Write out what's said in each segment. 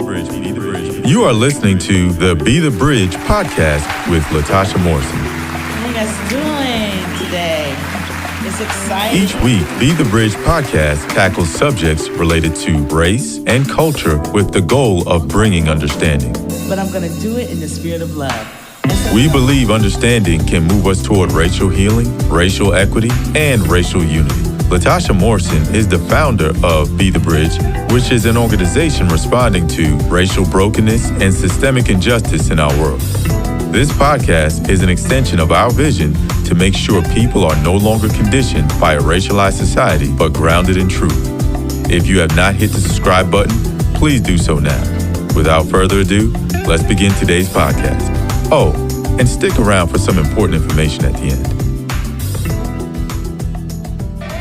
You are listening to the Be the Bridge podcast with Latasha Morrison. How you guys doing today? It's exciting. Each week, Be the Bridge podcast tackles subjects related to race and culture with the goal of bringing understanding. But I'm going to do it in the spirit of love. We believe understanding can move us toward racial healing, racial equity, and racial unity. Latasha Morrison is the founder of Be the Bridge, which is an organization responding to racial brokenness and systemic injustice in our world. This podcast is an extension of our vision to make sure people are no longer conditioned by a racialized society, but grounded in truth. If you have not hit the subscribe button, please do so now. Without further ado, let's begin today's podcast. Oh, and stick around for some important information at the end.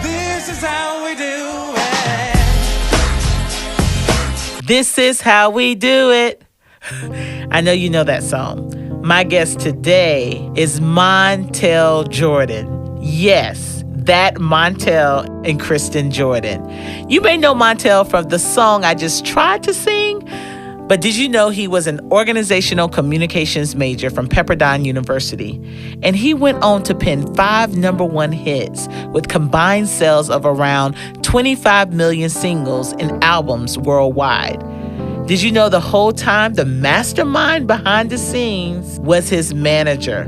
This is how we do it. This is how we do it. I know you know that song. My guest today is Montell Jordan. Yes, that Montell and Kristin Jordan. You may know Montell from the song I just tried to sing, but did you know he was an organizational communications major from Pepperdine University? And he went on to pen 5 number-1 hits with combined sales of around 25 million singles and albums worldwide. Did you know the whole time the mastermind behind the scenes was his manager?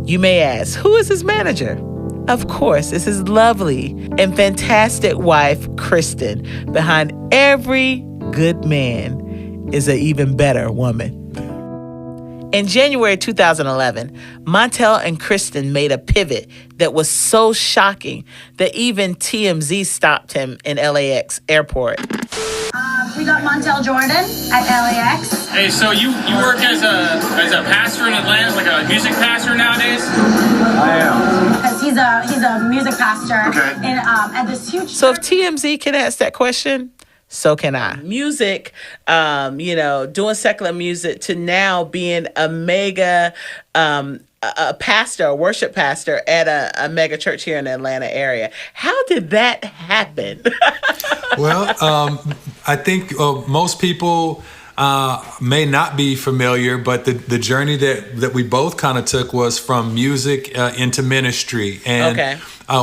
You may ask, who is his manager? Of course, it's his lovely and fantastic wife, Kristin. Behind every good man is an even better woman. In January 2011, Montell and Kristin made a pivot that was so shocking that even TMZ stopped him in LAX airport. We got Montell Jordan at LAX. Hey, so you work as a pastor in Atlanta, like a music pastor nowadays? I am. Because he's a music pastor. Okay. At this huge. So if TMZ can ask that question, so can I. Music, doing secular music to now being a mega, a pastor, a worship pastor at a mega church here in the Atlanta area. How did that happen? Well, I think most people may not be familiar, but the journey that we both kind of took was from music into ministry. And okay.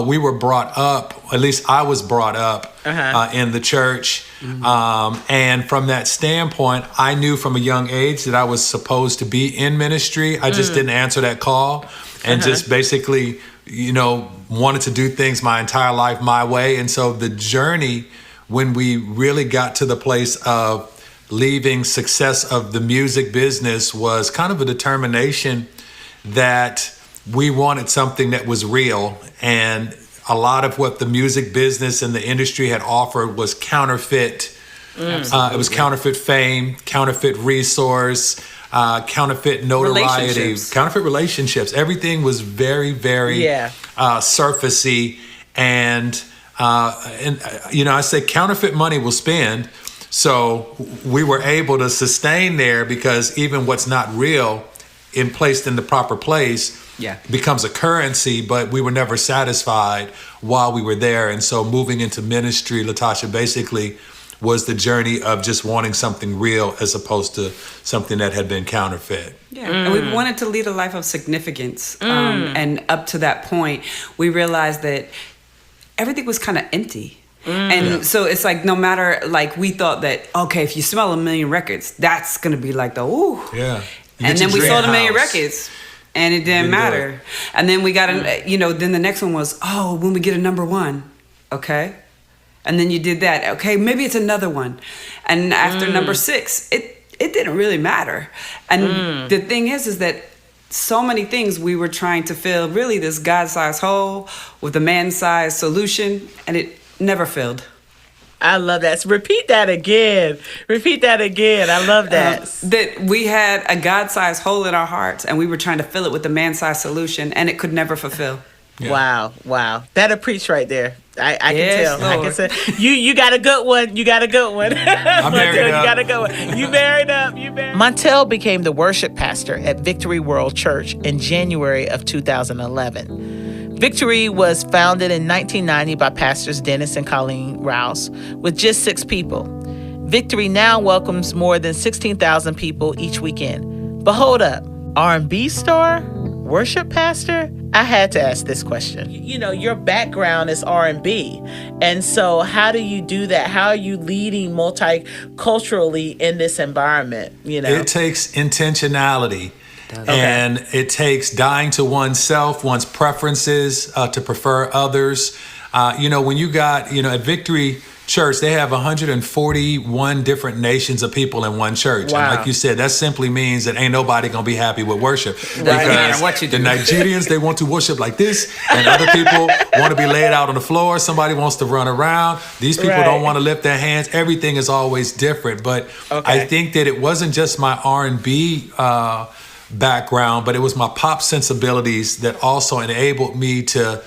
We were brought up, at least I was brought up in the church. Mm-hmm. And from that standpoint, I knew from a young age that I was supposed to be in ministry. I just didn't answer that call and just basically, wanted to do things my entire life my way. And so the journey, when we really got to the place of leaving success of the music business, was kind of a determination that we wanted something that was real. And a lot of what the music business and the industry had offered was counterfeit. It was counterfeit fame, counterfeit resource, counterfeit notoriety, counterfeit relationships. Everything was very, very surfacey. And I say counterfeit money will spend. So we were able to sustain there because even what's not real, placed in the proper place, becomes a currency, but we were never satisfied while we were there. And so moving into ministry, Latasha, basically was the journey of just wanting something real as opposed to something that had been counterfeit. Yeah, and we wanted to lead a life of significance. And up to that point, we realized that everything was kind of empty. And so it's like, no matter, like, we thought that, okay, if you smell 1 million records, that's going to be like the, ooh. Yeah. And then we sold 1 million records. And it didn't matter. And then we got, then the next one was, when we get a number 1, okay? And then you did that. Okay, maybe it's another one. And after number 6, it didn't really matter. And the thing is that so many things we were trying to fill really this God-sized hole with a man-sized solution, and it never filled. I love that. So repeat that again. I love that. That we had a God-sized hole in our hearts, and we were trying to fill it with a man-sized solution, and it could never fulfill. Yeah. Wow. That'll preach right there. I can tell. Lord. I can say you got a good one. I'm married up. You got a good one. You married up. Montell became the worship pastor at Victory World Church in January of 2011. Victory was founded in 1990 by pastors Dennis and Colleen Rouse with just 6 people. Victory now welcomes more than 16,000 people each weekend. But hold up, R&B star? Worship pastor? I had to ask this question. You know, your background is R&B. And so how do you do that? How are you leading multiculturally in this environment? You know, it takes intentionality. And it takes dying to oneself, one's preferences, to prefer others. When you got, at Victory Church, they have 141 different nations of people in one church. Wow. And like you said, that simply means that ain't nobody going to be happy with worship. Right. Because what you do. The Nigerians, they want to worship like this, and other people want to be laid out on the floor. Somebody wants to run around. These people don't want to lift their hands. Everything is always different. But I think that it wasn't just my R&B background, but it was my pop sensibilities that also enabled me to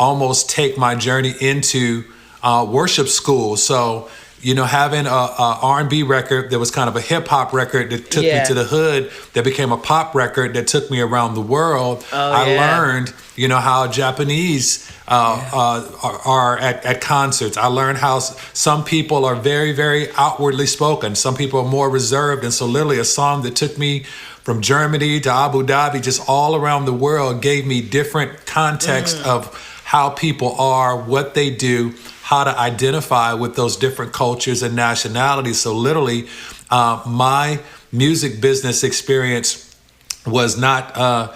almost take my journey into worship school. So, having a R&B record that was kind of a hip hop record that took me to the hood, that became a pop record that took me around the world. I learned, how Japanese are at concerts. I learned how some people are very, very outwardly spoken. Some people are more reserved. And so literally a song that took me from Germany to Abu Dhabi, just all around the world, gave me different context of how people are, what they do, how to identify with those different cultures and nationalities. So literally, my music business experience was not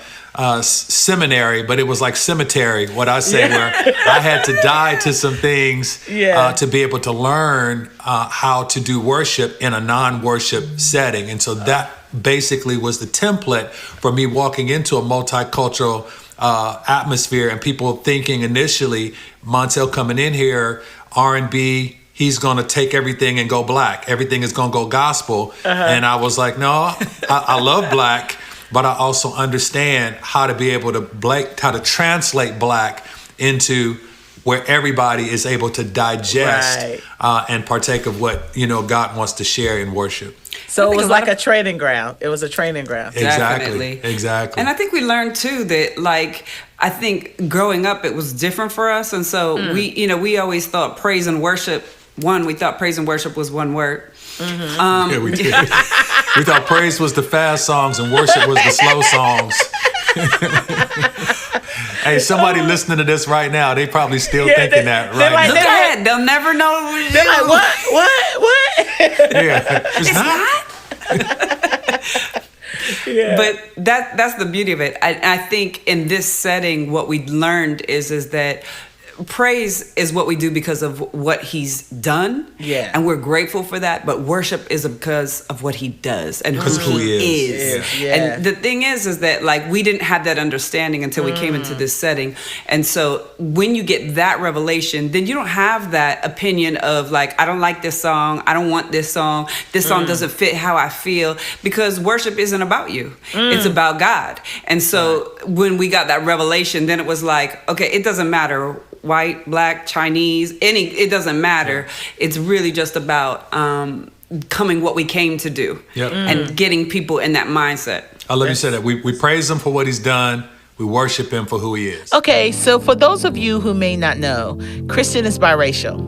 seminary, but it was like cemetery, what I say, where I had to die to some things to be able to learn how to do worship in a non-worship setting. And so that basically was the template for me walking into a multicultural atmosphere, and people thinking initially, Montell coming in here, R&B, he's going to take everything and go black. Everything is going to go gospel. And I was like, no, I love black, but I also understand how to be able to how to translate black into where everybody is able to digest and partake of what, God wants to share in worship. So it was like a training ground. It was a training ground. Exactly. And I think we learned too that, I think growing up it was different for us, and so we always thought praise and worship. We thought praise and worship was one word. Yeah, we did. We thought praise was the fast songs and worship was the slow songs. Hey, somebody listening to this right now, they probably still thinking that right now. They'll never know. They're like, what? Yeah, it's not. But that's the beauty of it. I think in this setting, what we learned is that praise is what we do because of what he's done. Yeah. And we're grateful for that. But worship is because of what he does and who he is. Yeah. And the thing is that we didn't have that understanding until we came into this setting. And so when you get that revelation, then you don't have that opinion of I don't like this song. I don't want this song. This song doesn't fit how I feel, because worship isn't about you. It's about God. And so when we got that revelation, then it was okay, it doesn't matter white, black, Chinese, it doesn't matter. It's really just about coming what we came to do and getting people in that mindset. I love you said that. We praise him for what he's done. We worship him for who he is. Okay, so for those of you who may not know, Kristin is biracial.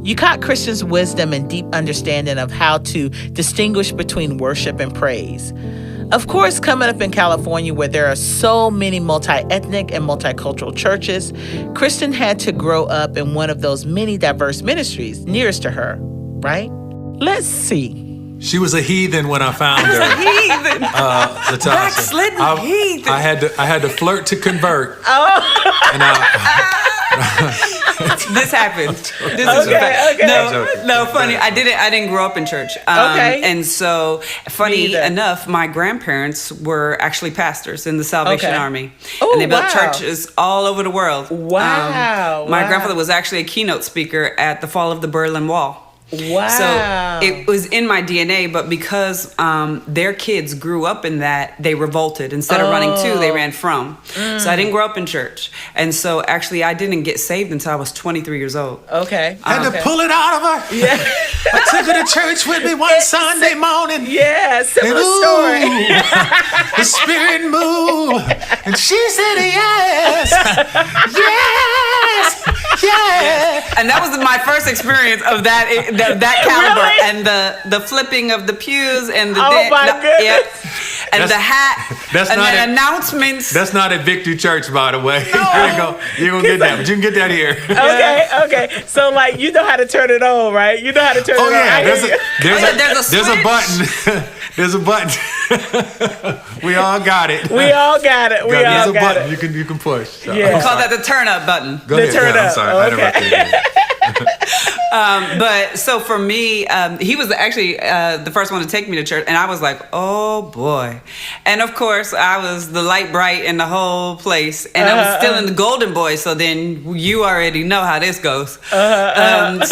You caught Kristin's wisdom and deep understanding of how to distinguish between worship and praise. Of course, coming up in California, where there are so many multi-ethnic and multicultural churches, Kristin had to grow up in one of those many diverse ministries nearest to her, right? Let's see. She was a heathen when I found her. Heathen. Latasha. Backslidden heathen. I had to flirt to convert. And this happened. This is no, funny. I didn't grow up in church. And so, funny enough, my grandparents were actually pastors in the Salvation Army, and they built churches all over the world. Wow. My grandfather was actually a keynote speaker at the fall of the Berlin Wall. Wow. So it was in my DNA, but because their kids grew up in that, they revolted. Instead of running to, they ran from. So I didn't grow up in church. And so actually I didn't get saved until I was 23 years old. Okay. I had to pull it out of her. Yeah. I took her to church with me one Sunday morning. Yeah, similar story. The Spirit moved. And she said yes. Yes. Yeah. And that was my first experience of that caliber. Really? And the flipping of the pews and the goodness. And the hat. That's and not then announcements. That's not at Victory Church, by the way. No. You're gonna get that, but you can get that here. Okay. So like you know how to turn it on, right? You know how to turn it on. Yeah, there's a button. There's a button. We all got it. We all got it. There's a button you can push. So, yeah. We call that the turn up button. Go ahead. turn up. I'm sorry. I interrupted you. But so for me, he was actually the first one to take me to church, and I was like, oh boy. And of course, I was the light bright in the whole place, and I was still in the golden boy, so then you already know how this goes. But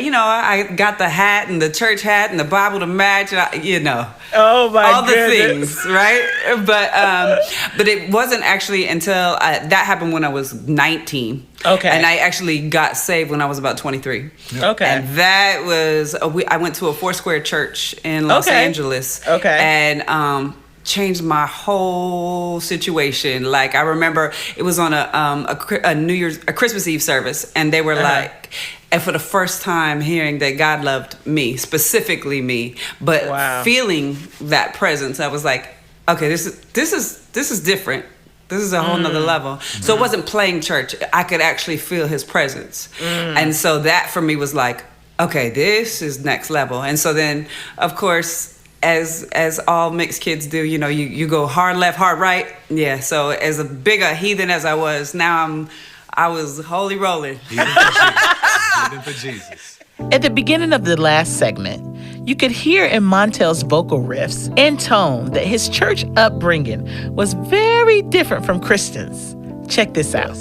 you know, I got the hat and the church hat and the Bible to match, you know. Oh my all the goodness. things, right? But it wasn't actually until that happened when I was 19. Okay. And I actually got saved when I was about 23. Okay. And that was I went to a Foursquare church in Los Angeles. Okay. And changed my whole situation. Like I remember it was on a Christmas Eve service, and they were like. And for the first time hearing that God loved me, specifically me, but feeling that presence, I was like, okay, this is different. This is a whole nother level. So it wasn't playing church. I could actually feel his presence. And so that for me was like, okay, this is next level. And so then, of course, as all mixed kids do, you know, you go hard left, hard right. Yeah, so as big a heathen as I was, now I was holy rolling. Heathen for Jesus. At the beginning of the last segment, you could hear in Montell's vocal riffs and tone that his church upbringing was very different from Kristin's. Check this out.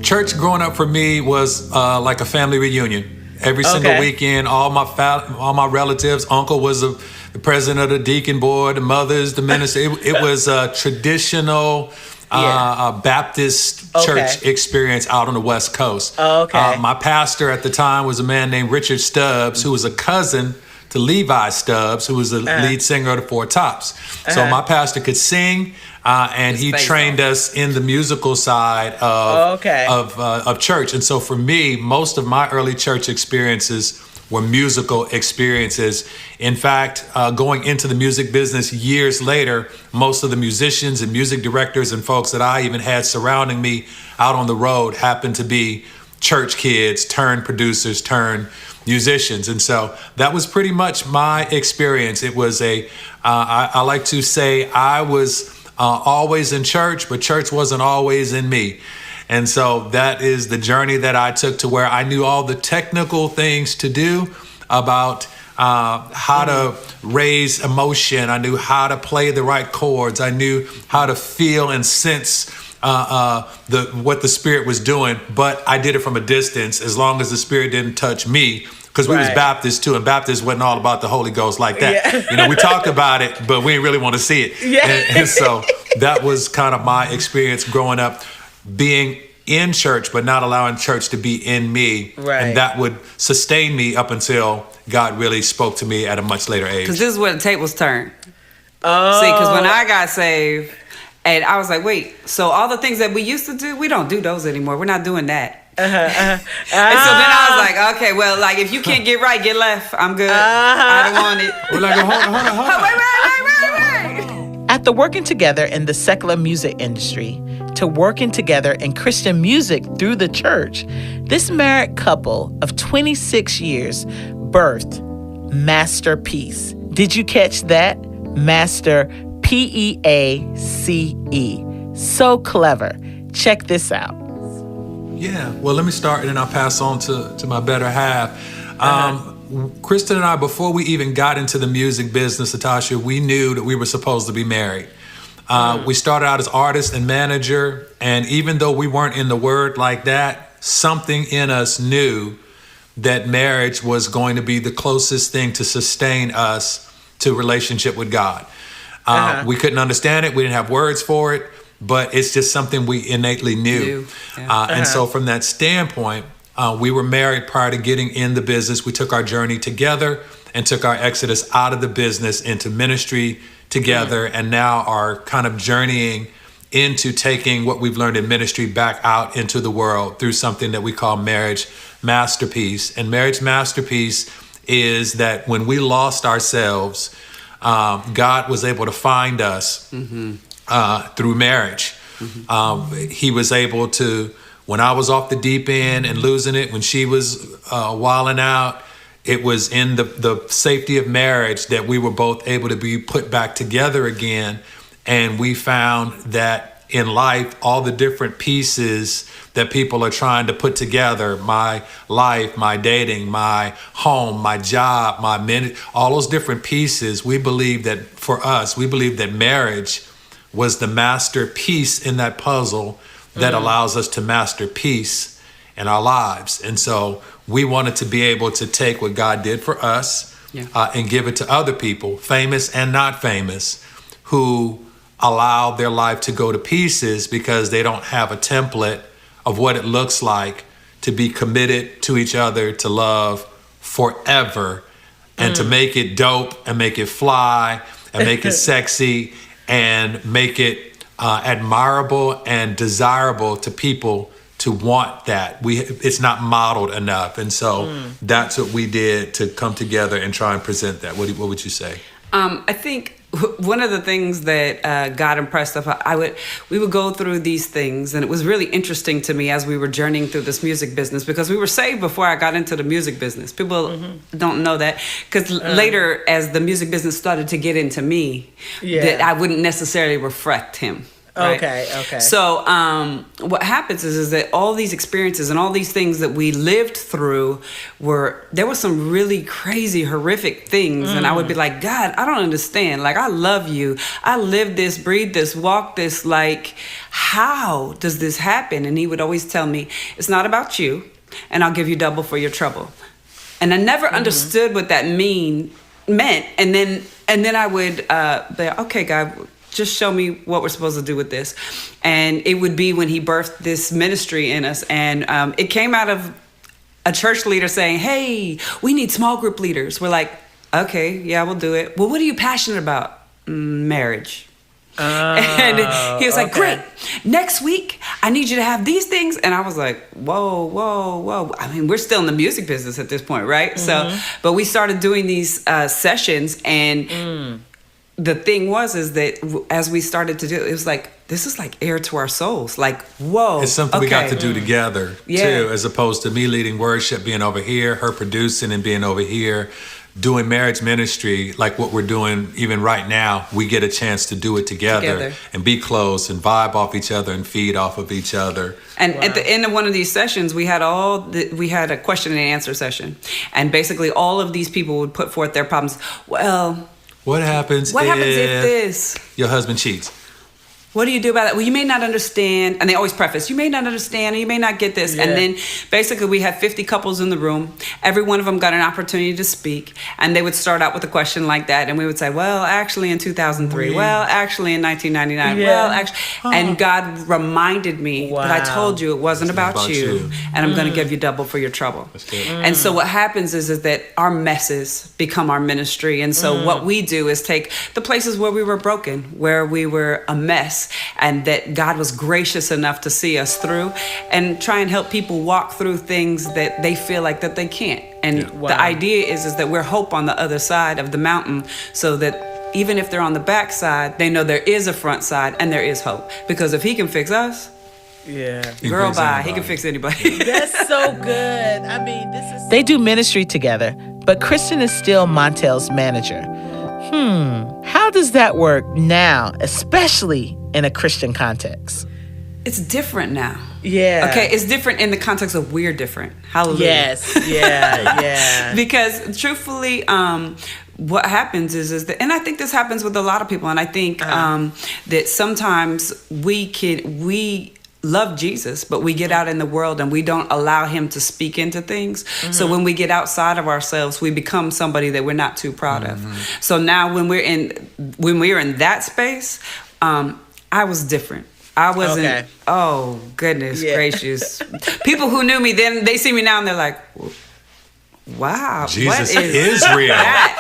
Church growing up for me was like a family reunion. Every single weekend, all my relatives, uncle was the president of the deacon board, the mothers, the minister. It was a traditional Baptist church experience out on the West Coast. My pastor at the time was a man named Richard Stubbs, who was a cousin to Levi Stubbs, who was the lead singer of the Four Tops. So my pastor could sing, and he trained us in the musical side of church. And so for me, most of my early church experiences were musical experiences. In fact, going into the music business years later, most of the musicians and music directors and folks that I even had surrounding me out on the road happened to be church kids turned producers turned musicians. And so that was pretty much my experience. It was I like to say I was always in church, but church wasn't always in me. And so that is the journey that I took to where I knew all the technical things to do about how to raise emotion. I knew how to play the right chords. I knew how to feel and sense what the Spirit was doing. But I did it from a distance as long as the Spirit didn't touch me. Because we was Baptists too, and Baptists wasn't all about the Holy Ghost like that. Yeah. You know, we talked about it, but we didn't really want to see it. Yeah. And so that was kind of my experience growing up, being in church, but not allowing church to be in me. Right. And that would sustain me up until God really spoke to me at a much later age. Because this is where the tables turn. Oh. See, because when I got saved, and I was like, wait, so all the things that we used to do, we don't do those anymore. We're not doing that. And so then I was like, okay, well, like if you can't get right, get left. I'm good. I don't want it. We're like, hold on. Wait. After working together in the secular music industry to working together in Christian music through the church, this married couple of 26 years birthed Masterpeace. Did you catch that? Master, P-E-A-C-E. So clever. Check this out. Yeah, well, let me start and then I'll pass on to my better half. Kristin and I, before we even got into the music business, Latasha, we knew that we were supposed to be married. We started out as artist and manager, and even though we weren't in the word like that, something in us knew that marriage was going to be the closest thing to sustain us to relationship with God. We couldn't understand it. We didn't have words for it. But it's just something we innately knew. And so from that standpoint, we were married prior to getting in the business. We took our journey together and took our exodus out of the business into ministry together, and now are kind of journeying into taking what we've learned in ministry back out into the world through something that we call Marriage Masterpeace. And Marriage Masterpeace is that when we lost ourselves, God was able to find us through marriage. He was able to, when I was off the deep end and losing it, when she was wilding out, it was in the safety of marriage that we were both able to be put back together again. And we found that in life, all the different pieces that people are trying to put together, my life, my dating, my home, my job, all those different pieces, we believe that for us, we believe that marriage was the masterpiece in that puzzle that allows us to master peace in our lives. And so we wanted to be able to take what God did for us and give it to other people, famous and not famous, who allow their life to go to pieces because they don't have a template of what it looks like to be committed to each other, to love forever, and to make it dope and make it fly and make it sexy and make it admirable and desirable to people to want that. It's not modeled enough. And so that's what we did to come together and try and present that. What would you say? I think one of the things that God impressed upon, we would go through these things, and it was really interesting to me as we were journeying through this music business, because we were saved before I got into the music business. People don't know that, because later, as the music business started to get into me, that I wouldn't necessarily reflect him. Right? Okay. So what happens is that all these experiences and all these things that we lived through there were some really crazy, horrific things. And I would be like, God, I don't understand. Like, I love you. I live this, breathe this, walk this. Like, how does this happen? And he would always tell me, it's not about you, and I'll give you double for your trouble. And I never understood what that meant. And then I would be like, okay, God, just show me what we're supposed to do with this. And it would be when he birthed this ministry in us. And it came out of a church leader saying, hey, we need small group leaders. We're like, okay, yeah, we'll do it. Well, what are you passionate about? Marriage. And he was like, great. Next week, I need you to have these things. And I was like, whoa. I mean, we're still in the music business at this point, right? So, but we started doing these sessions, and the thing is that as we started to do it, it was like, this is like air to our souls. Like, whoa. It's something we got to do together, too, as opposed to me leading worship, being over here, her producing and being over here, doing marriage ministry, like what we're doing even right now. We get a chance to do it together. And be close and vibe off each other and feed off of each other. And at the end of one of these sessions, we had a question and answer session. And basically all of these people would put forth their problems. Well, What happens if this? Your husband cheats? What do you do about that? Well, you may not understand. And they always preface, you may not understand, and you may not get this. Yeah. And then basically we had 50 couples in the room. Every one of them got an opportunity to speak. And they would start out with a question like that. And we would say, well, actually in 2003. Well, actually in 1999. Yeah. Well, actually. And God reminded me that I told you it wasn't about you. And I'm going to give you double for your trouble. That's good. And so what happens is that our messes become our ministry. And so what we do is take the places where we were broken, where we were a mess, and that God was gracious enough to see us through, and try and help people walk through things that they feel like that they can't. And the idea is that we're hope on the other side of the mountain, so that even if they're on the back side, they know there is a front side and there is hope. Because if he can fix us, girl, bye, he can fix anybody. That's so good. I mean, they do ministry together, but Kristin is still Montell's manager. How does that work now, especially in a Christian context? It's different now. Yeah. Okay, it's different in the context of we're different. Hallelujah. Yes. Yeah. Because truthfully, what happens is that, and I think this happens with a lot of people, and I think that sometimes we love Jesus, but we get out in the world and we don't allow him to speak into things. So when we get outside of ourselves, we become somebody that we're not too proud of. So now when we're in that space, I was different. I wasn't, oh goodness gracious. People who knew me then, they see me now and they're like, wow, Jesus what is real. that?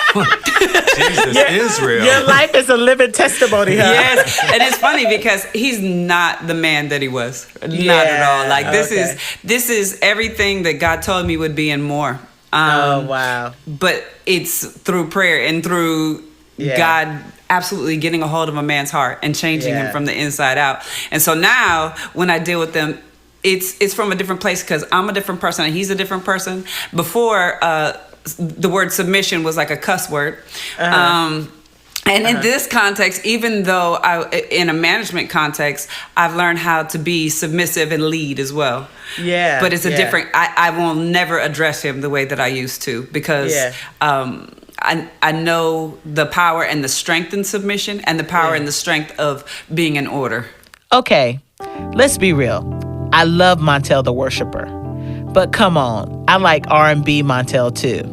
Jesus is real. Your life is a living testimony, huh? Yes, and it's funny because he's not the man that he was. Not at all. Like this is everything that God told me would be and more. Oh, wow. But it's through prayer and through God absolutely getting a hold of a man's heart and changing him from the inside out. And so now when I deal with them, it's from a different place because I'm a different person and he's a different person. Before, the word submission was like a cuss word. And in this context, even though in a management context, I've learned how to be submissive and lead as well. Yeah. But it's a different, I will never address him the way that I used to because I know the power and the strength in submission and the power and the strength of being in order. Okay, let's be real. I love Montell the worshiper. But come on, I like R&B Montell too.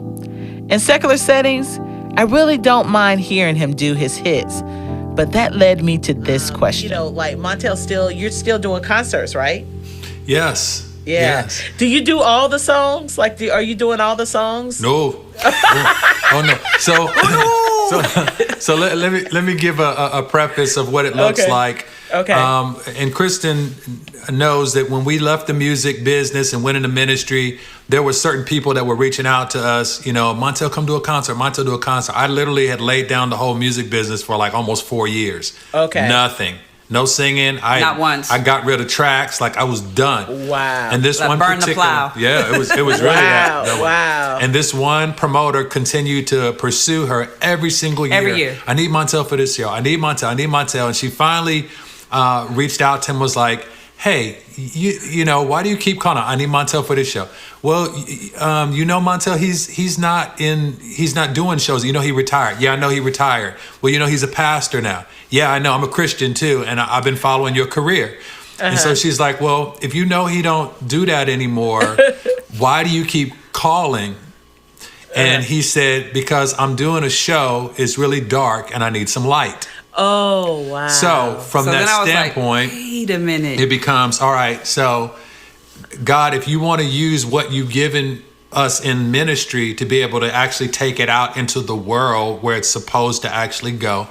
In secular settings, I really don't mind hearing him do his hits. But that led me to this question. Like Montell you're still doing concerts, right? Yes. Yeah. Yes. Do you do all the songs? Like, are you doing all the songs? No. Oh no. So let me give a preface of what it looks like. Okay. And Kristin knows that when we left the music business and went into ministry, there were certain people that were reaching out to us. Montell, come do a concert. Montell, do a concert. I literally had laid down the whole music business for like almost 4 years. Okay. Nothing. No singing. Not once. I got rid of tracks. Like I was done. Wow. And this one burn the plow. Yeah, it was really that. Wow. And this one promoter continued to pursue her every single year. Every year. I need Montell for this show. I need Montell. And she finally reached out to him, was like, hey, you know, why do you keep calling? I need Montell for this show. Well, Montell, he's not doing shows. He retired. Yeah, I know he retired. Well, he's a pastor now. Yeah, I know. I'm a Christian too, and I've been following your career. And so she's like, well, if you know he don't do that anymore, why do you keep calling? And he said, because I'm doing a show. It's really dark, and I need some light. Oh, wow. So from that standpoint, like, wait a minute. It becomes, all right, so God, if you want to use what you've given us in ministry to be able to actually take it out into the world where it's supposed to actually go,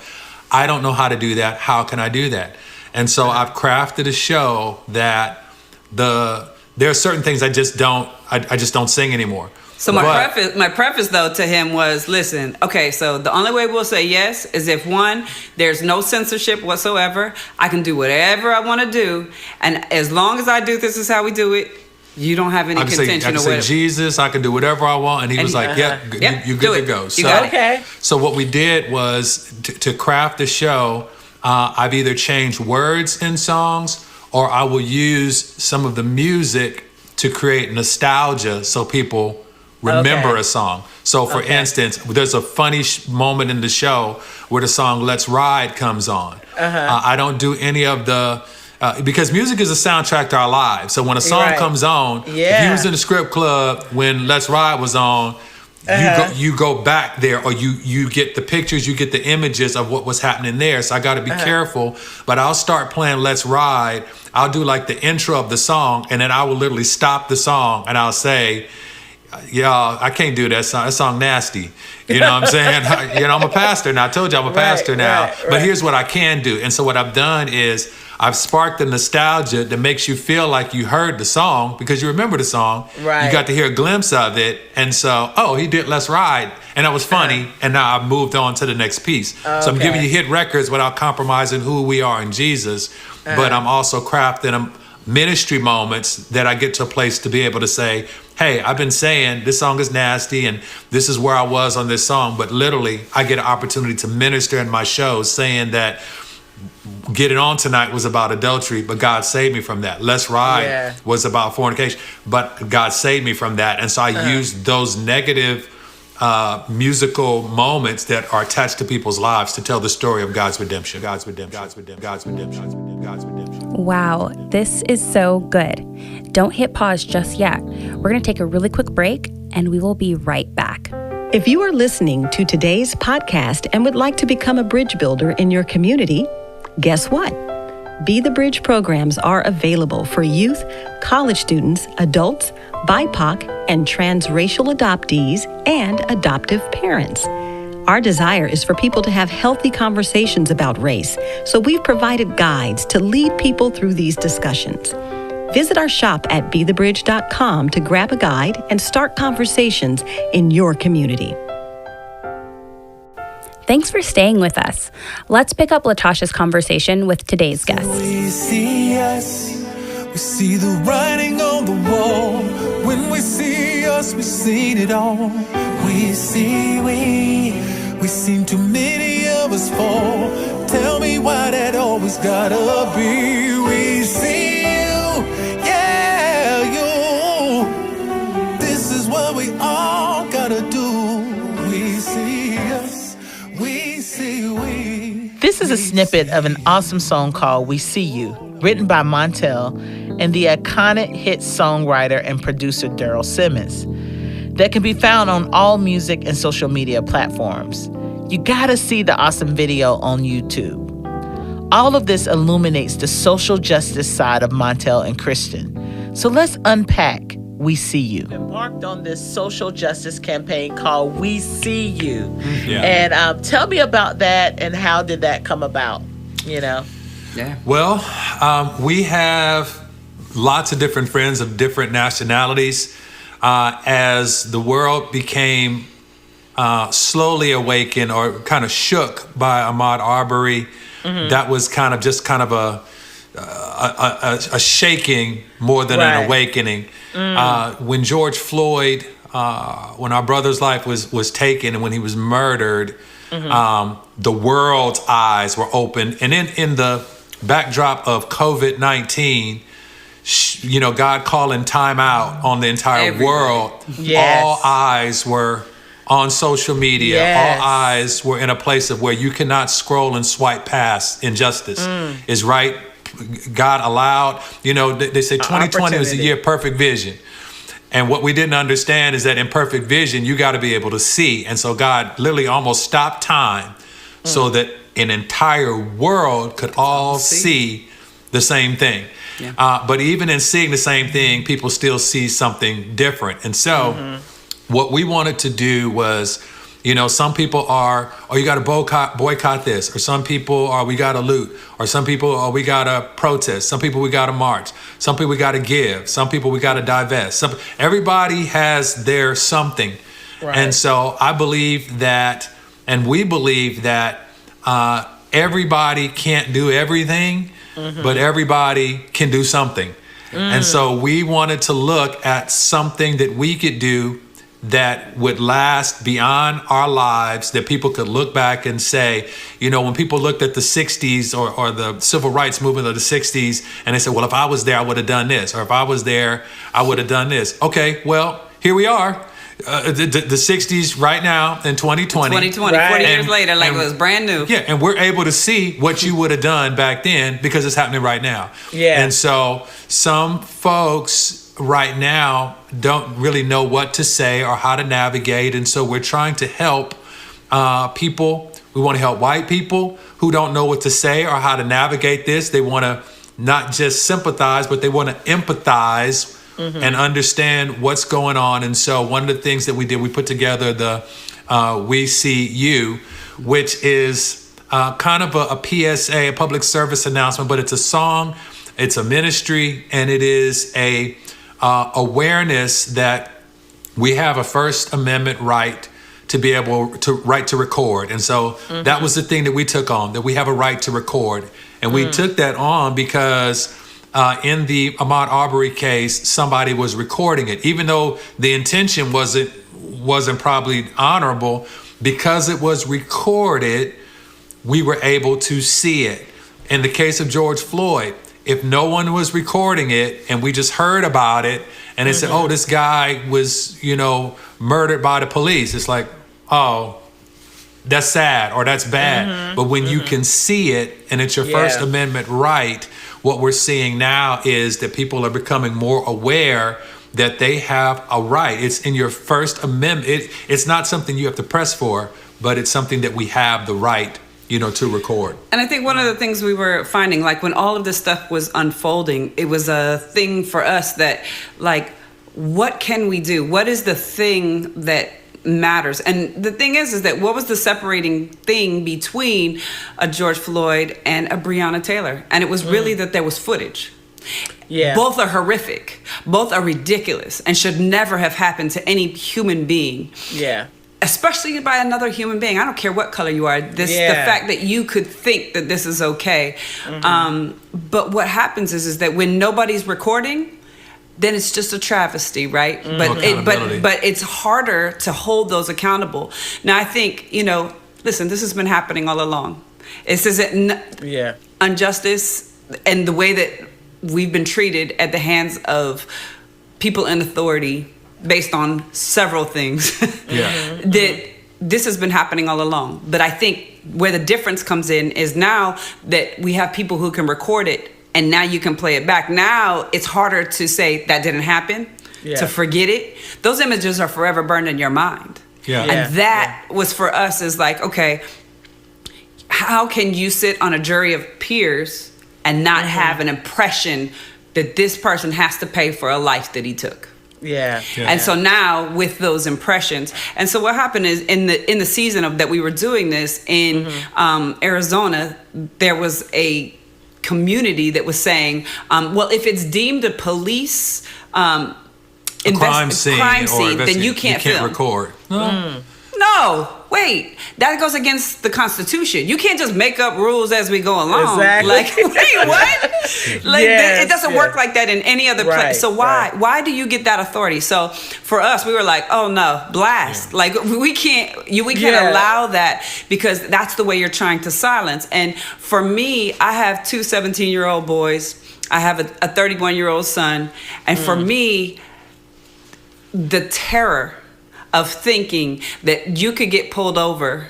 I don't know how to do that. How can I do that? And so I've crafted a show that there are certain things I just don't sing anymore. So my preface though to him was, listen, okay, so the only way we'll say yes is if one, there's no censorship whatsoever. I can do whatever I want to do, and as long as I do this is how we do it, you don't have any contention. I can say Jesus, I can do whatever I want, and he was like, you're good to go. So what we did was to craft the show. I've either changed words in songs, or I will use some of the music to create nostalgia, so people remember a song. So for instance, there's a funny moment in the show where the song Let's Ride comes on. I don't do any of the because music is a soundtrack to our lives. So when a song comes on, if you was in the script club when Let's Ride was on, you go back there, or you get the pictures, you get the images of what was happening there. So I got to be careful, but I'll start playing Let's Ride. I'll do like the intro of the song, and then I will literally stop the song and I'll say, y'all, I can't do that song. That song nasty. You know what I'm saying? I'm a pastor now. I told you I'm a pastor now. But here's what I can do. And so what I've done is I've sparked the nostalgia that makes you feel like you heard the song because you remember the song. Right. You got to hear a glimpse of it. And so, he did Let's Ride. And that was funny. And now I've moved on to the next piece. So I'm giving you hit records without compromising who we are in Jesus. But I'm also crafting ministry moments that I get to a place to be able to say, hey, I've been saying this song is nasty and this is where I was on this song, but literally I get an opportunity to minister in my shows saying that Get It On Tonight was about adultery, but God saved me from that. Let's Ride was about fornication, but God saved me from that. And so I use those negative musical moments that are attached to people's lives to tell the story of God's redemption. God's redemption. God's redemption. God's redemption. God's redemption. Wow, this is so good. Don't hit pause just yet. We're going to take a really quick break, and we will be right back. If you are listening to today's podcast and would like to become a bridge builder in your community, guess what? Be the Bridge programs are available for youth, college students, adults, BIPOC, and transracial adoptees and adoptive parents. Our desire is for people to have healthy conversations about race, so we've provided guides to lead people through these discussions. Visit our shop at BeTheBridge.com to grab a guide and start conversations in your community. Thanks for staying with us. Let's pick up Latasha's conversation with today's guest. We see us, we see the writing on the wall. When we see us, we've seen it all. We seen too many of us fall. Tell me why that always gotta be. We see you, yeah, you. This is what we all gotta do. We see us, we see we. This is a snippet of an awesome song called We See You, written by Montell and the iconic hit songwriter and producer Daryl Simmons, that can be found on all music and social media platforms. You gotta see the awesome video on YouTube. All of this illuminates the social justice side of Montell and Kristin. So let's unpack We See You. Embarked on this social justice campaign called We See You. Yeah. And tell me about that and how did that come about, you know? Yeah. Well, we have lots of different friends of different nationalities. As the world became slowly awakened or kind of shook by Ahmaud Arbery, that was kind of a shaking more than an awakening. When George Floyd, when our brother's life was taken and when he was murdered, the world's eyes were opened. And in the backdrop of COVID-19, you know, God calling time out on the entire world, all eyes were on social media. All eyes were in a place of where you cannot scroll and swipe past injustice. Is right. God allowed, you know, they say 2020 was the year of perfect vision. And what we didn't understand is that in perfect vision, you got to be able to see. And so God literally almost stopped time so that an entire world could all see the same thing. Yeah. But even in seeing the same thing, people still see something different. And so what we wanted to do was, you know, some people are, oh, you got to boycott this. Or some people are, we got to loot. Or some people are, we got to protest. Some people we got to march. Some people we got to give. Some people we got to divest. Everybody has their something. Right. And so I believe that, and we believe that everybody can't do everything, but everybody can do something. And so we wanted to look at something that we could do that would last beyond our lives, that people could look back and say, you know, when people looked at the 60s or the civil rights movement of the 60s, and they said, well, if I was there, I would have done this. Or if I was there, I would have done this. Okay, well, here we are. The 60s right now in 2020. 2020, 40 years later, like it was brand new. Yeah, and we're able to see what you would have done back then because it's happening right now. Yeah. And so some folks right now don't really know what to say or how to navigate. And so we're trying to help people. We want to help white people who don't know what to say or how to navigate this. They want to not just sympathize, but they want to empathize and understand what's going on. And so one of the things that we did, we put together the We See You, which is kind of a PSA, a public service announcement, but it's a song, it's a ministry, and it is a awareness that we have a First Amendment right to be able to record. And so that was the thing that we took on, that we have a right to record. And we took that on because in the Ahmaud Arbery case, somebody was recording it, even though the intention wasn't probably honorable. Because it was recorded, we were able to see it. In the case of George Floyd, if no one was recording it and we just heard about it and they said, oh, this guy was, you know, murdered by the police, it's like, oh, that's sad or that's bad. But when you can see it and it's your First Amendment right, what we're seeing now is that people are becoming more aware that they have a right. It's in your First Amendment. It's not something you have to press for, but it's something that we have the right, you know, to record. And I think one of the things we were finding, like when all of this stuff was unfolding, it was a thing for us that, like, what can we do? What is the thing that matters. And the thing is that what was the separating thing between a George Floyd and a Breonna Taylor? And it was really that there was footage. Yeah. Both are horrific. Both are ridiculous and should never have happened to any human being. Yeah. Especially by another human being. I don't care what color you are. The fact that you could think that this is okay. But what happens is that when nobody's recording, then it's just a travesty, right? But it's harder to hold those accountable. Now I think, listen, this has been happening all along. It's injustice and the way that we've been treated at the hands of people in authority based on several things. That this has been happening all along. But I think where the difference comes in is now that we have people who can record it, and now you can play it back. Now it's harder to say that didn't happen, to forget it. Those images are forever burned in your mind. And that was for us is like, okay, how can you sit on a jury of peers and not have an impression that this person has to pay for a life that he took? And so now with those impressions, and so what happened is in the season of that we were doing this in Arizona, there was a community that was saying, well, if it's deemed a police crime scene, then you can't film. Record. No, wait. That goes against the Constitution. You can't just make up rules as we go along. Exactly. Like, wait, what? It doesn't work like that in any other place. So why do you get that authority? So for us, we were like, oh no, blast. Like we can't allow that because that's the way you're trying to silence. And for me, I have two 17-year-old boys. I have a 31-year-old son. And for me, the terror of thinking that you could get pulled over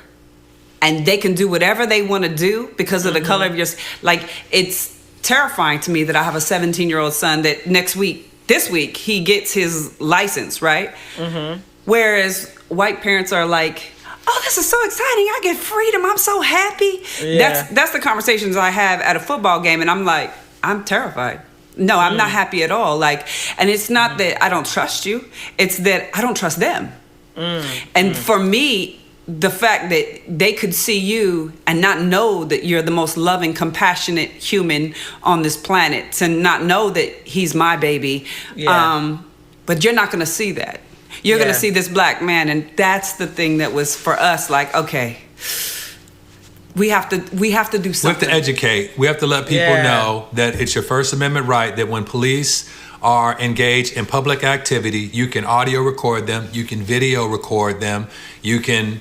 and they can do whatever they want to do because of the color of your it's terrifying to me that I have a 17-year-old son that this week he gets his license, right? Whereas white parents are like, oh, this is so exciting, I get freedom, I'm so happy. That's the conversations I have at a football game, and I'm like, I'm terrified. No, I'm not happy at all. And it's not that I don't trust you, it's that I don't trust them. And for me, the fact that they could see you and not know that you're the most loving, compassionate human on this planet, to not know that he's my baby, but you're not going to see that. You're going to see this black man, and that's the thing that was for us. Like, okay, we have to do something. We have to educate. We have to let people know that it's your First Amendment right that when police are engaged in public activity, you can audio record them, you can video record them, you can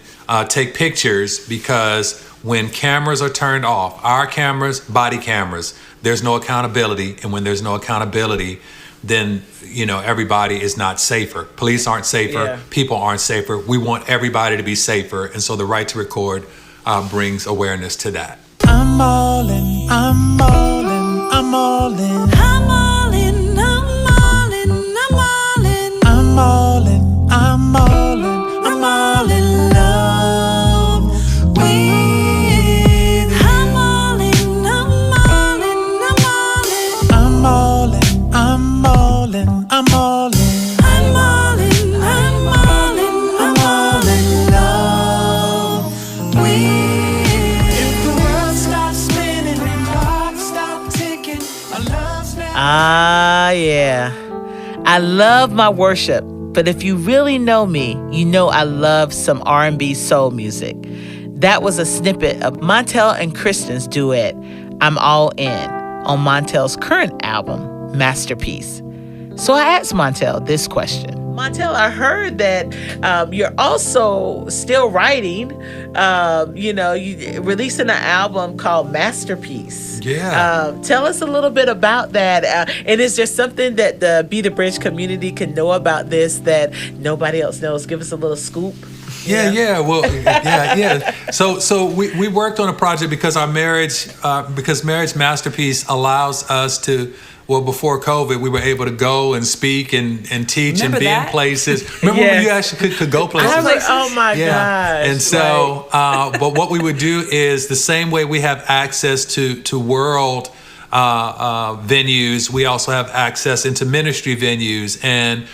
take pictures, because when cameras are turned off, our cameras, body cameras, there's no accountability. And when there's no accountability, then everybody is not safer. Police aren't safer, people aren't safer. We want everybody to be safer, and so the right to record brings awareness to that. I'm all in, I'm all in, I'm all in. I'm all in, I'm all in, I'm all in. I'm all in, I'm all in, I'm all in love with. I'm all in, I'm all in, I'm all in. I'm all in, I'm all in, I'm all in. I'm all in, I'm all in, I'm all in love with. I love my worship, but if you really know me, you know I love some R&B soul music. That was a snippet of Montell and Kristin's duet, I'm All In, on Montell's current album, Masterpeace. So I asked Montell this question. Montell, I heard that you're also still writing, you releasing an album called Masterpeace. Tell us a little bit about that. And is there something that the Be the Bridge community can know about this that nobody else knows? Give us a little scoop. So we worked on a project because Marriage Masterpeace allows us to. Well, before COVID, we were able to go and speak and teach and be in places. Remember when you actually could go places? I was like, oh my gosh. And so, but what we would do is the same way we have access to world venues, we also have access into ministry venues. And,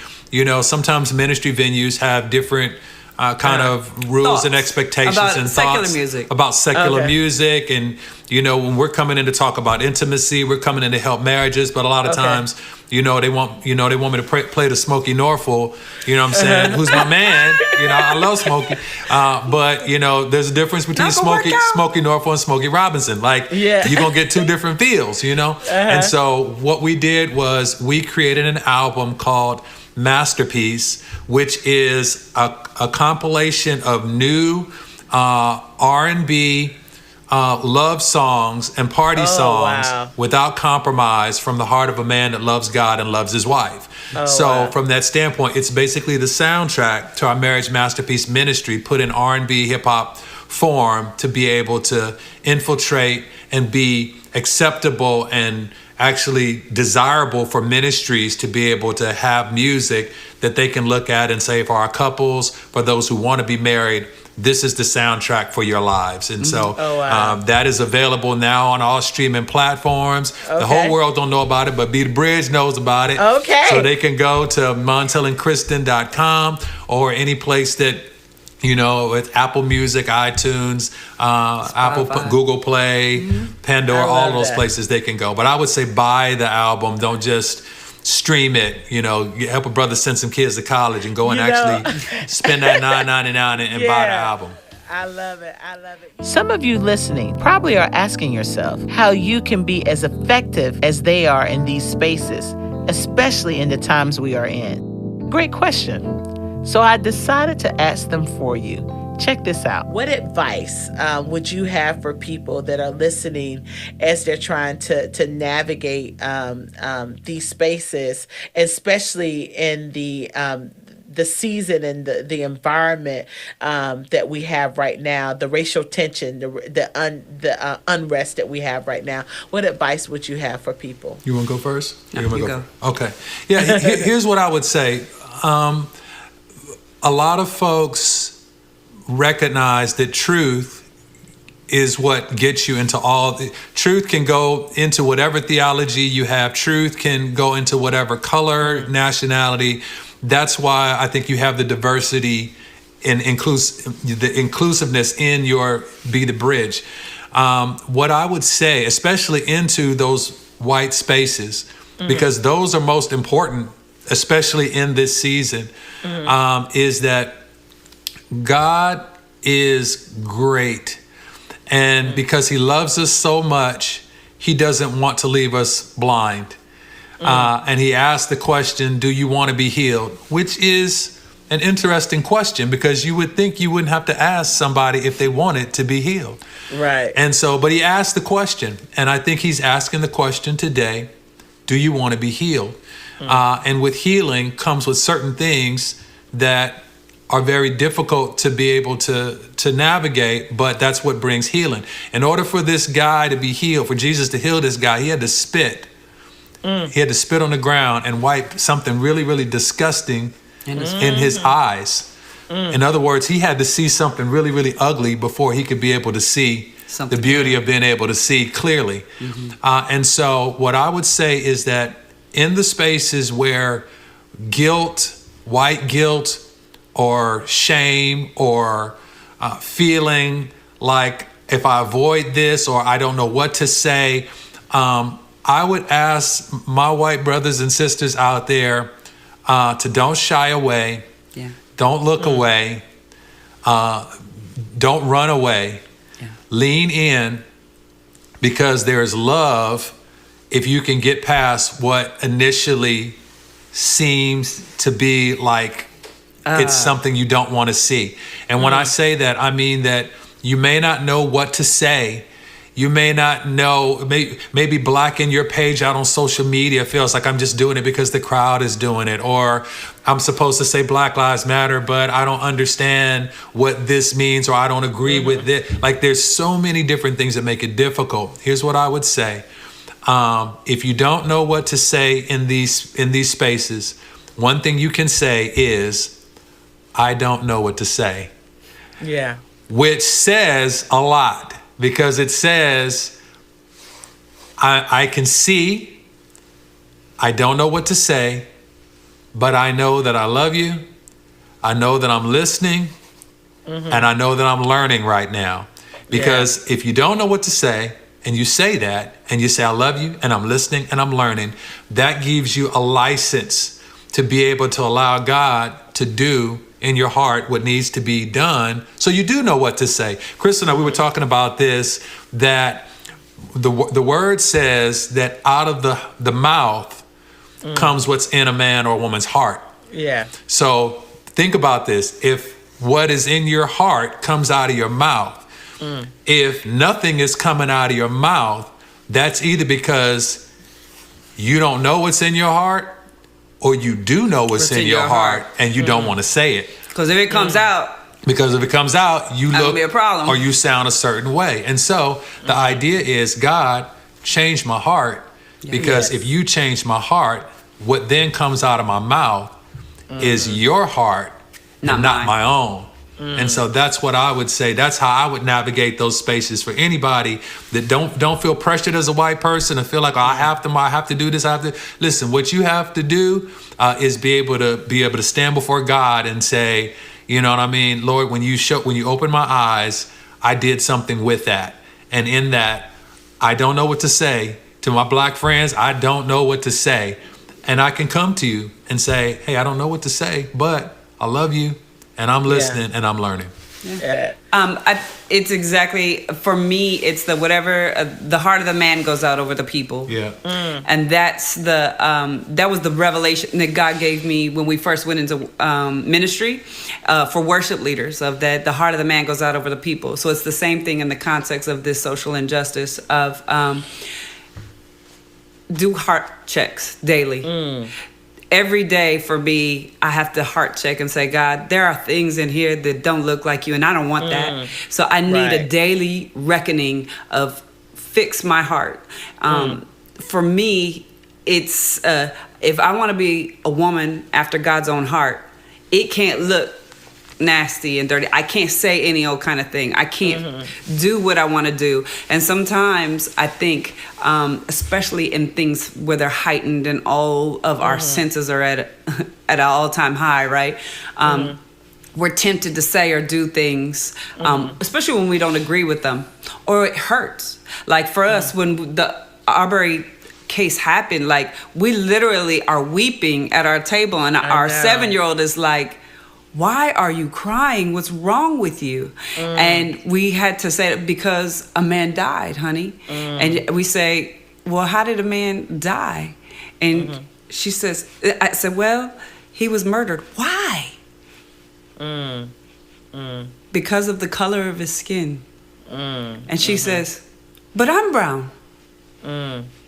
sometimes ministry venues have different kind of rules and expectations about and secular thoughts music. about secular music. And, you know, when we're coming in to talk about intimacy, we're coming in to help marriages. But a lot of times, they want me to play the Smokey Norfolk, you know what I'm saying? Who's my man? You know, I love Smokey. But, you know, there's a difference between Smokey Norfolk and Smokey Robinson. Like, you're going to get two different feels, you know? And so what we did was we created an album called Masterpeace, which is a compilation of new R&B love songs and party songs without compromise from the heart of a man that loves God and loves his wife. From that standpoint, it's basically the soundtrack to our Marriage Masterpeace ministry put in R&B hip hop form to be able to infiltrate and be acceptable and actually desirable for ministries to be able to have music that they can look at and say, for our couples, for those who want to be married, this is the soundtrack for your lives. And so that is available now on all streaming platforms. The whole world don't know about it, but Be The Bridge knows about it. So they can go to montellandkristin.com or any place that, you know, with Apple Music, iTunes, Apple, Google Play, Pandora, all those places they can go. But I would say buy the album. Don't just stream it. You know, help a brother send some kids to college and go and actually spend that $9.99 and buy the album. I love it. I love it. Some of you listening probably are asking yourself how you can be as effective as they are in these spaces, especially in the times we are in. Great question. So I decided to ask them for you. Check this out. What advice would you have for people that are listening as they're trying to navigate these spaces, especially in the season and the environment that we have right now, the racial tension, the unrest that we have right now? What advice would you have for people? You want to go first? No, you go. Okay. Yeah, here's what I would say. A lot of folks recognize that truth is what gets you into truth can go into whatever theology you have. Truth can go into whatever color, nationality. That's why I think you have the diversity and the inclusiveness in your Be The Bridge. What I would say, especially into those white spaces, because those are most important, especially in this season, is that God is great. And because he loves us so much, he doesn't want to leave us blind. And he asked the question, do you want to be healed? Which is an interesting question, because you would think you wouldn't have to ask somebody if they wanted to be healed. Right. And so, but he asked the question, and I think he's asking the question today, do you want to be healed? And with healing comes with certain things that are very difficult to be able to navigate, but that's what brings healing. In order for this guy to be healed, for Jesus to heal this guy, he had to spit. He had to spit on the ground and wipe something really, really disgusting in his eyes. In other words, he had to see something really, really ugly before he could be able to see the beauty of being able to see clearly. And so what I would say is that in the spaces where guilt, white guilt, or shame, or feeling like if I avoid this or I don't know what to say, I would ask my white brothers and sisters out there to don't shy away, don't look away, don't run away, lean in, because there's love if you can get past what initially seems to be like it's something you don't want to see. And when I say that, I mean that you may not know what to say. You may not know, maybe blacking your page out on social media feels like I'm just doing it because the crowd is doing it. Or I'm supposed to say Black Lives Matter, but I don't understand what this means, or I don't agree with it. Like, there's so many different things that make it difficult. Here's what I would say. If you don't know what to say in these spaces, one thing you can say is, I don't know what to say. Yeah. Which says a lot, because it says, I can see, I don't know what to say, but I know that I love you. I know that I'm listening, And I know that I'm learning right now. Because if you don't know what to say, and you say that, and you say, I love you, and I'm listening, and I'm learning, that gives you a license to be able to allow God to do in your heart what needs to be done, so you do know what to say. Kristin and I, we were talking about this, that the word says that out of the mouth comes what's in a man or a woman's heart. Yeah. So think about this. If what is in your heart comes out of your mouth, if nothing is coming out of your mouth, that's either because you don't know what's in your heart, or you do know what's in your heart and you don't want to say it. Because if it comes out, you look be a problem. or you sound a certain way. And so the idea is, God, change my heart, because if you change my heart, what then comes out of my mouth is your heart, not my own. And so that's what I would say. That's how I would navigate those spaces for anybody that don't feel pressured as a white person and feel like, oh, I have to do this. Listen, what you have to do is be able to stand before God and say, you know what I mean, Lord, when you open my eyes, I did something with that. And in that, I don't know what to say to my black friends. I don't know what to say. And I can come to you and say, hey, I don't know what to say, but I love you. And I'm listening and I'm learning. Yeah. It's exactly, for me, it's the heart of the man goes out over the people. Yeah. And that's that was the revelation that God gave me when we first went into ministry for worship leaders, of that the heart of the man goes out over the people. So it's the same thing in the context of this social injustice of do heart checks daily. Every day for me, I have to heart check and say, God, there are things in here that don't look like you, and I don't want that. So I need a daily reckoning of fix my heart. For me, it's if I want to be a woman after God's own heart, it can't look nasty and dirty. I can't say any old kind of thing. I can't do what I want to do. And sometimes I think, especially in things where they're heightened and all of our senses are at an all-time high, right? We're tempted to say or do things, especially when we don't agree with them, or it hurts. Like for us, when the Arbery case happened, like we literally are weeping at our table, and our 7-year-old is like, why are you crying? What's wrong with you? And we had to say, because a man died, honey. And we say, well, how did a man die? And she says, I said, well, he was murdered. Why? Because of the color of his skin. And she says, but I'm brown.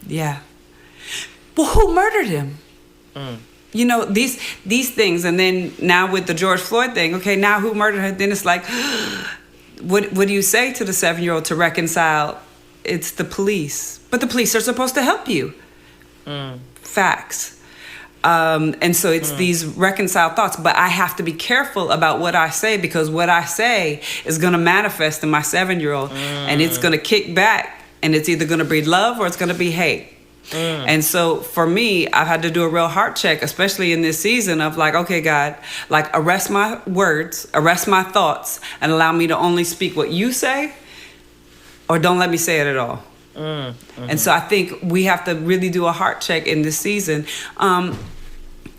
Yeah. Well, who murdered him? You know, these things. And then now with the George Floyd thing, okay, now who murdered her? Then it's like, what do you say to the 7-year-old to reconcile? It's the police. But the police are supposed to help you. Facts. And so it's these reconciled thoughts. But I have to be careful about what I say, because what I say is going to manifest in my 7-year-old. And it's going to kick back. And it's either going to breed love or it's going to be hate. And so for me, I've had to do a real heart check, especially in this season of like, okay, God, like arrest my words, arrest my thoughts, and allow me to only speak what you say, or don't let me say it at all. And so I think we have to really do a heart check in this season, and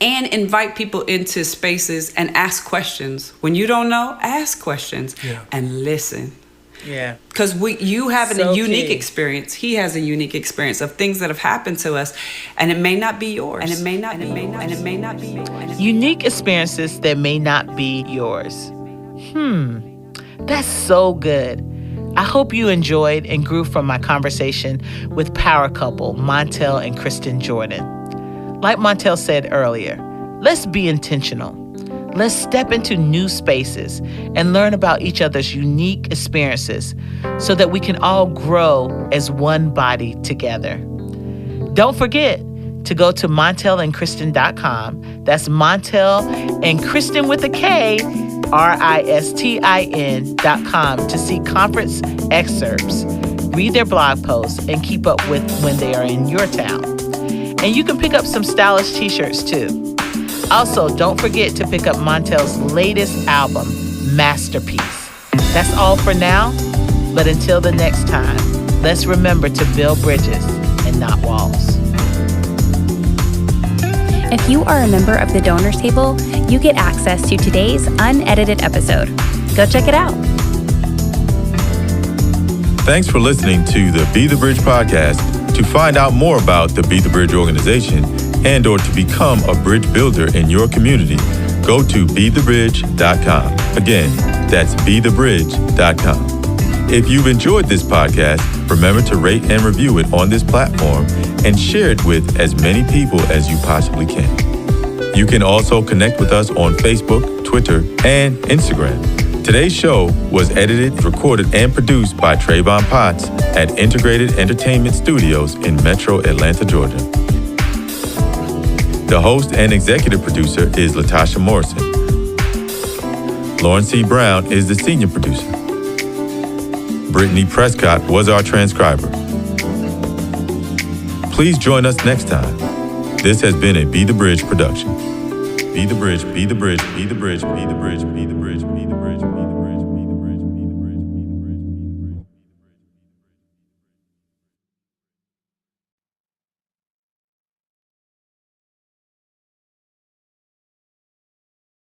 invite people into spaces and ask questions. When you don't know, ask questions and listen. Yeah. Because you have a unique key. experience. He has a unique experience of things that have happened to us, and it may not be yours. And it may not be yours. And it may not be yours. Unique experiences that may not be yours. That's so good. I hope you enjoyed and grew from my conversation with power couple Montell and Kristin Jordan. Like Montell said earlier, let's be intentional. Let's step into new spaces and learn about each other's unique experiences so that we can all grow as one body together. Don't forget to go to montellandkristin.com. That's Montell and Kristin with a K, Ristin.com, to see conference excerpts, read their blog posts, and keep up with when they are in your town. And you can pick up some stylish t-shirts too. Also, don't forget to pick up Montell's latest album, Masterpeace. That's all for now, but until the next time, let's remember to build bridges and not walls. If you are a member of the Donors Table, you get access to today's unedited episode. Go check it out. Thanks for listening to the Be the Bridge podcast. To find out more about the Be the Bridge organization and or to become a bridge builder in your community, go to bethebridge.com. Again, that's bethebridge.com. If you've enjoyed this podcast, remember to rate and review it on this platform and share it with as many people as you possibly can. You can also connect with us on Facebook, Twitter, and Instagram. Today's show was edited, recorded, and produced by Trayvon Potts at Integrated Entertainment Studios in Metro Atlanta, Georgia. The host and executive producer is Latasha Morrison. Lauren C. Brown is the senior producer. Brittany Prescott was our transcriber. Please join us next time. This has been a Be the Bridge production. Be the Bridge, be the bridge, be the bridge, be the bridge, be the bridge.